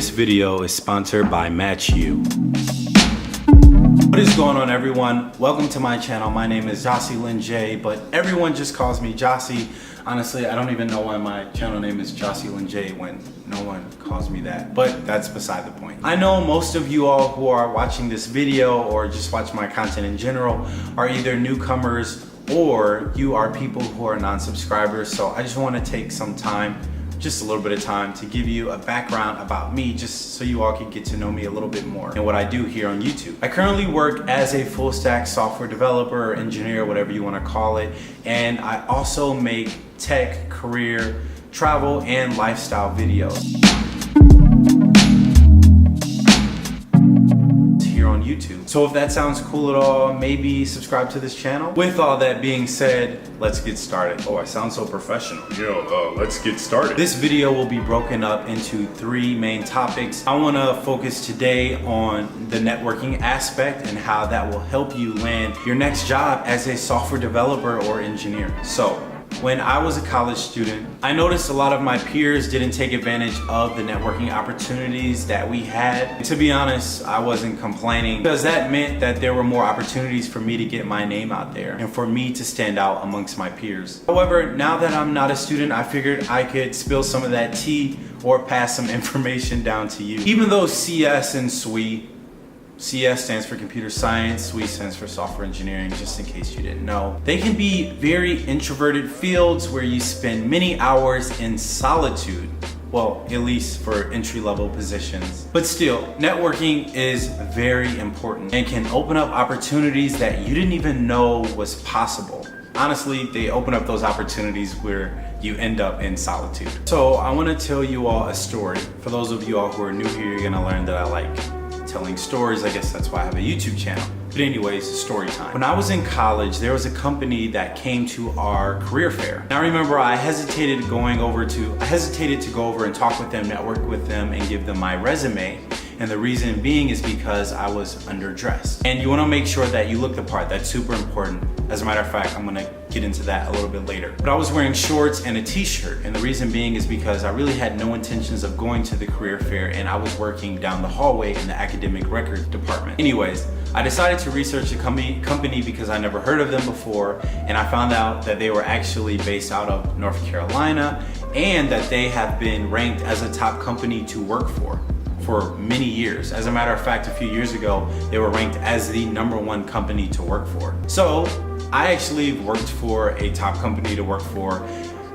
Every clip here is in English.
This video is sponsored by MatchU. What is going on, everyone? Welcome to my channel. My name is Gyasi Linje, but everyone just calls me Gyasi. Honestly, I don't even know why my channel name is Gyasi Linje when no one calls me that, but that's beside the point. I know most of you all who are watching this video or just watch my content in general are either newcomers or you are people who are non-subscribers. So I just want to take some time, just a little bit of time, to give you a background about me, just so you all can get to know me a little bit more and what I do here on YouTube. I currently work as a full stack software developer, engineer, whatever you want to call it. And I also make tech, career, travel, and lifestyle videos here on YouTube. So if that sounds cool at all, maybe subscribe to this channel. With all that being said, let's get started. Oh, I sound so professional. Let's get started. This video will be broken up into three main topics. I want to focus today on the networking aspect and how that will help you land your next job as a software developer or engineer. So, when I was a college student, I noticed a lot of my peers didn't take advantage of the networking opportunities that we had. To be honest, I wasn't complaining because that meant that there were more opportunities for me to get my name out there and for me to stand out amongst my peers. However, now that I'm not a student, I figured I could spill some of that tea or pass some information down to you. Even though CS and SWE, CS stands for computer science, SWE stands for software engineering, just in case you didn't know. They can be very introverted fields where you spend many hours in solitude. Well, at least for entry-level positions. But still, networking is very important and can open up opportunities that you didn't even know was possible. Honestly, they open up those opportunities where you end up in solitude. So I want to tell you all a story. For those of you all who are new here, you're gonna learn that I like telling stories. I guess that's why I have a YouTube channel. But anyways, story time. When I was in college, there was a company that came to our career fair. Now remember, I hesitated to go over and talk with them, network with them, and give them my resume. And the reason being is because I was underdressed. And you wanna make sure that you look the part. That's super important. As a matter of fact, I'm gonna get into that a little bit later. But I was wearing shorts and a t-shirt. And the reason being is because I really had no intentions of going to the career fair, and I was working down the hallway in the academic record department. Anyways, I decided to research the company because I never heard of them before. And I found out that they were actually based out of North Carolina and that they have been ranked as a top company to work for many years. As a matter of fact, a few years ago, they were ranked as the #1 company to work for. So I actually worked for a top company to work for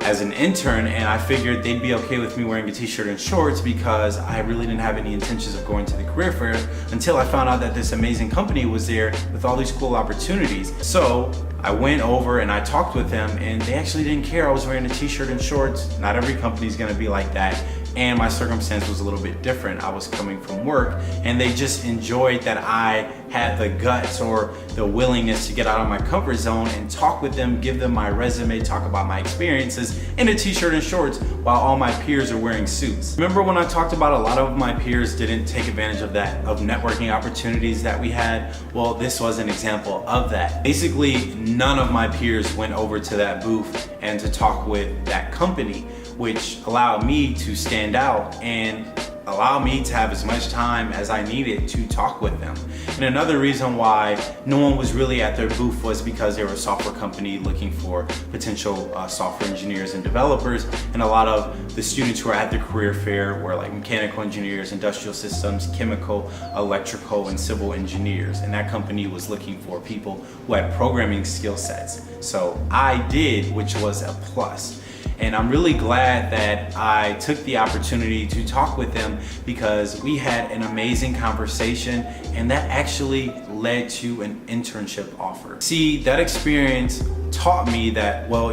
as an intern, and I figured they'd be okay with me wearing a t-shirt and shorts because I really didn't have any intentions of going to the career fair until I found out that this amazing company was there with all these cool opportunities. So I went over and I talked with them, and they actually didn't care I was wearing a t-shirt and shorts. Not every company's gonna be like that. And my circumstance was a little bit different. I was coming from work, and they just enjoyed that I had the guts or the willingness to get out of my comfort zone and talk with them, give them my resume, talk about my experiences in a t-shirt and shorts while all my peers are wearing suits. Remember when I talked about a lot of my peers didn't take advantage of networking opportunities that we had? Well, this was an example of that. Basically, none of my peers went over to that booth and to talk with that company, which allowed me to stand out and allow me to have as much time as I needed to talk with them. And another reason why no one was really at their booth was because they were a software company looking for potential software engineers and developers, and a lot of the students who were at the career fair were like mechanical engineers, industrial systems, chemical, electrical, and civil engineers, and that company was looking for people who had programming skill sets. So I did, which was a plus. And I'm really glad that I took the opportunity to talk with them because we had an amazing conversation, and that actually led to an internship offer. See, that experience taught me that, well,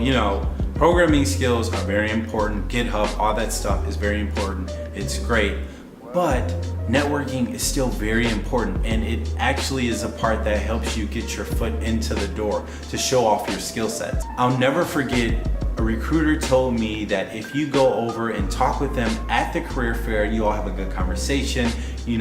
programming skills are very important. GitHub, all that stuff is very important. It's great. But networking is still very important, and it actually is a part that helps you get your foot into the door to show off your skill sets. I'll never forget, a recruiter told me that if you go over and talk with them at the career fair, you all have a good conversation.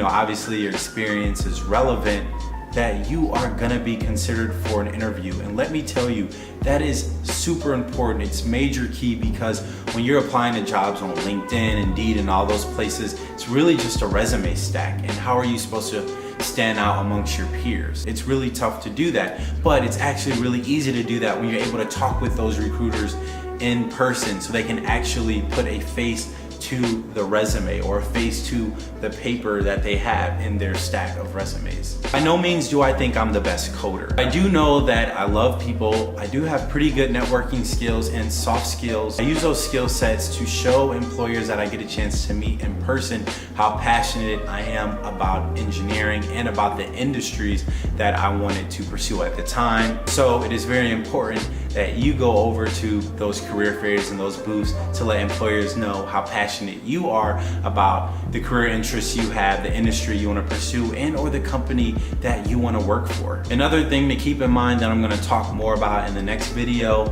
Obviously your experience is relevant. that you are gonna be considered for an interview. And let me tell you, that is super important. It's major key because when you're applying to jobs on LinkedIn, Indeed, and all those places, it's really just a resume stack. And how are you supposed to stand out amongst your peers? It's really tough to do that, but it's actually really easy to do that when you're able to talk with those recruiters in person so they can actually put a face to the resume or a face to the paper that they have in their stack of resumes. By no means do I think I'm the best coder. I do know that I love people. I do have pretty good networking skills and soft skills. I use those skill sets to show employers that I get a chance to meet in person how passionate I am about engineering and about the industries that I wanted to pursue at the time. So it is very important that you go over to those career fairs and those booths to let employers know how passionate you are about the career interests you have, the industry you want to pursue, and or the company that you want to work for. Another thing to keep in mind that I'm going to talk more about in the next video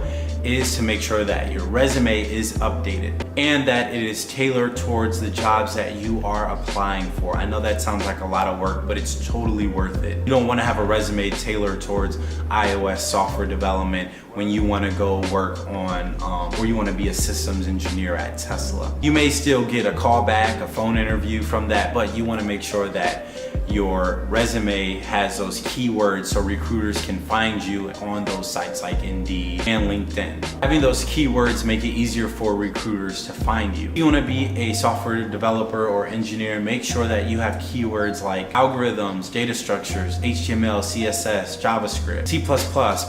is to make sure that your resume is updated and that it is tailored towards the jobs that you are applying for. I know that sounds like a lot of work, but it's totally worth it. You don't want to have a resume tailored towards iOS software development when you want to go work on or you want to be a systems engineer at Tesla. You may still get a call back, a phone interview from that, but you want to make sure that your resume has those keywords so recruiters can find you on those sites like Indeed and LinkedIn. Having those keywords make it easier for recruiters to find you. If you want to be a software developer or engineer, make sure that you have keywords like algorithms, data structures, HTML, CSS, JavaScript, C++,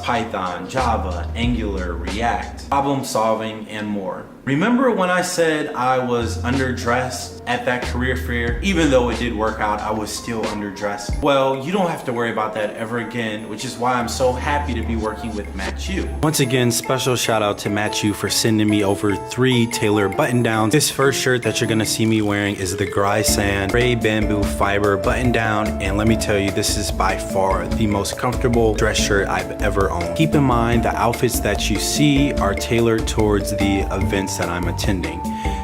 Python, Java, Angular, React, problem solving, and more. Remember when I said I was underdressed at that career fair? Even though it did work out, I was still underdressed. Well, you don't have to worry about that ever again, which is why I'm so happy to be working with MatchU. Once again, special shout out to MatchU for sending me over 3 tailored button downs. This first shirt that you're gonna see me wearing is the Gyasi gray bamboo fiber button down, and let me tell you, this is by far the most comfortable dress shirt I've ever owned. Keep in mind, the outfits that you see are tailored towards the events that I'm attending.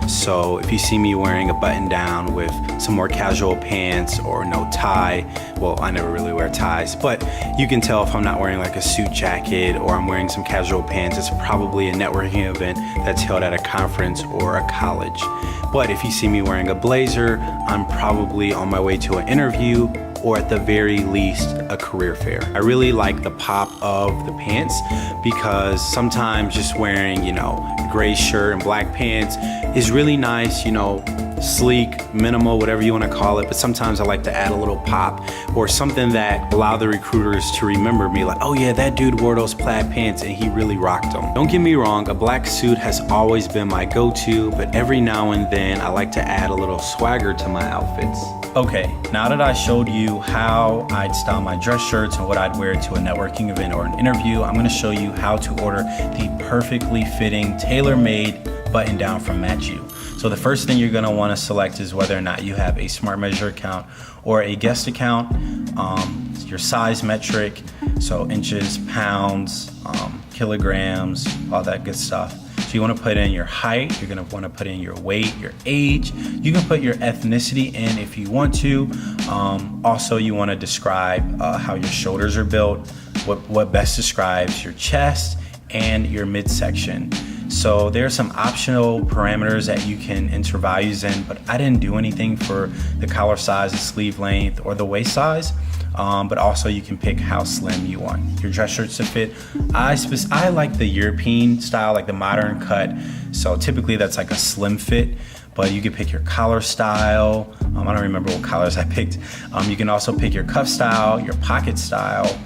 So if you see me wearing a button down with some more casual pants or no tie, well, I never really wear ties, but you can tell if I'm not wearing like a suit jacket or I'm wearing some casual pants, it's probably a networking event that's held at a conference or a college. But if you see me wearing a blazer, I'm probably on my way to an interview or at the very least a career fair. I really like the pop of the pants because sometimes just wearing, gray shirt and black pants is really nice, sleek, minimal, whatever you want to call it, but sometimes I like to add a little pop or something that allow the recruiters to remember me, like, oh yeah, that dude wore those plaid pants and he really rocked them. Don't get me wrong, a black suit has always been my go-to, but every now and then I like to add a little swagger to my outfits. Okay, now that I showed you how I'd style my dress shirts and what I'd wear to a networking event or an interview, I'm gonna show you how to order the perfectly fitting, tailor-made button down from MatchU. So the first thing you're gonna wanna select is whether or not you have a Smart Measure account or a guest account, your size metric, so inches, pounds, kilograms, all that good stuff. So you want to put in your height, you're going to want to put in your weight, your age. You can put your ethnicity in if you want to. Also, you want to describe how your shoulders are built, what best describes your chest and your midsection. So there are some optional parameters that you can enter values in, but I didn't do anything for the collar size, the sleeve length, or the waist size. But also you can pick how slim you want your dress shirts to fit. I like the European style, like the modern cut. So typically that's like a slim fit, but you can pick your collar style. I don't remember what collars I picked. You can also pick your cuff style, your pocket style,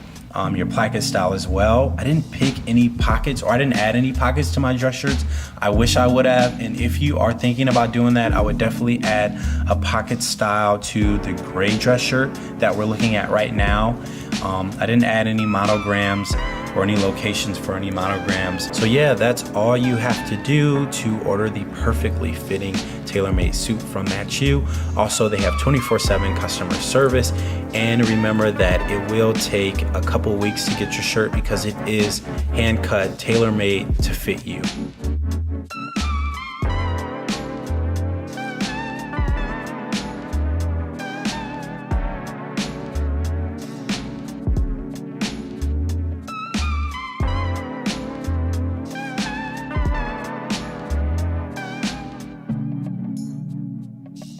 your placket style as well. I didn't pick any pockets, or I didn't add any pockets to my dress shirts. I wish I would have, and if you are thinking about doing that, I would definitely add a pocket style to the gray dress shirt that we're looking at right now. I didn't add any monograms or any locations for any monograms. So yeah, that's all you have to do to order the perfectly fitting tailor-made suit from MatchU. Also, they have 24/7 customer service, and remember that it will take a couple weeks to get your shirt because it is hand cut, tailor-made to fit you.